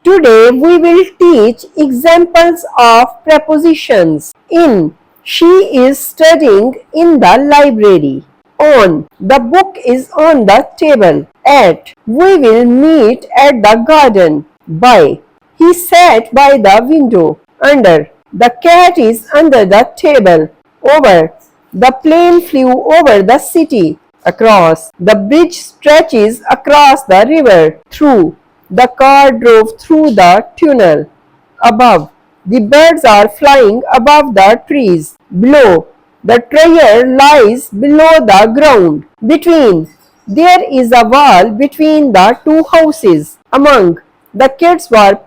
Today we will teach examples of prepositions in. She is studying in the library. On. The book is on the table. At. We will meet at the garden. By. He sat by the window. Under. The cat is under the table. Over. The plane flew over the city. Across. The bridge stretches across the river. Through. The car drove through the tunnel. Above. The birds are flying above the trees. Below. The treasure lies below the ground. Between. There is a wall between the two houses. Among. The kids were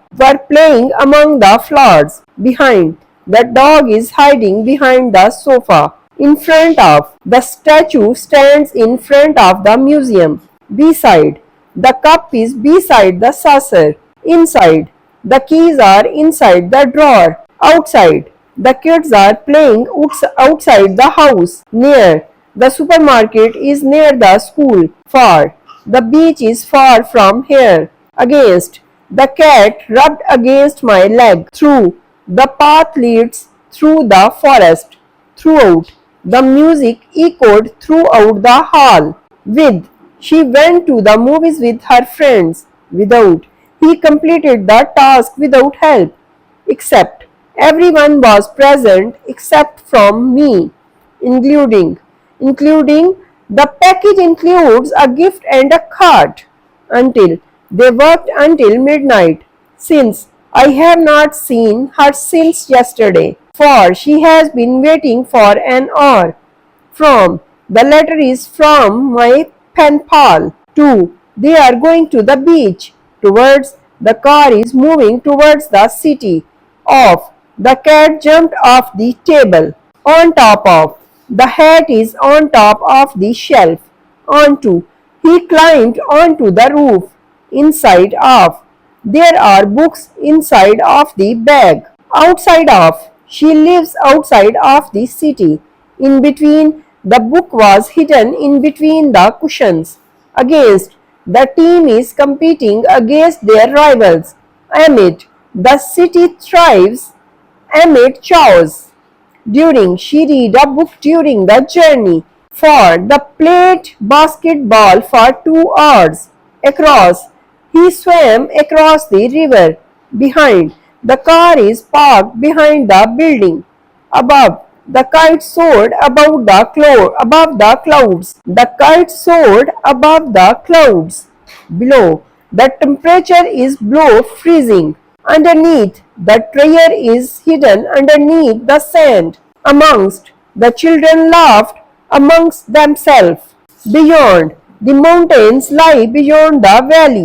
playing among the flowers. Behind. The dog is hiding behind the sofa. In front of. The statue stands in front of the museum. Beside. The cup is beside the saucer. Inside. The keys are inside the drawer. Outside. The kids are playing outside the house. Near. The supermarket is near the school. Far. The beach is far from here. Against. The cat rubbed against my leg. Through. The path leads through the forest. Throughout. The music echoed throughout the hall. With. She went to the movies with her friends. Without. He completed the task without help. Except. Everyone was present except from me. Including. The package includes a gift and a card. Until. They worked until midnight. Since. I have not seen her since yesterday. For. She has been waiting for an hour. From. The letter is from my pen pal. To. They are going to the beach. Towards. The car is moving towards the city. Off. The cat jumped off the table. On top of. The hat is on top of the shelf. Onto. He climbed onto the roof. Inside of. There are books inside of the bag. Outside of. She lives outside of the city. In between. The book was hidden in between the cushions. Against. The team is competing against their rivals. Amid. The city thrives amid chaos. During. She read a book during the journey. For. The played basketball for 2 hours. Across. He swam across the river. Behind. The car is parked behind the building. Above. The kite soared above the clouds. The kite soared above the clouds. Below. The temperature is below freezing. Underneath. The treasure is hidden underneath the sand. Amongst. The children laughed amongst themselves. Beyond. The mountains lie beyond the valley.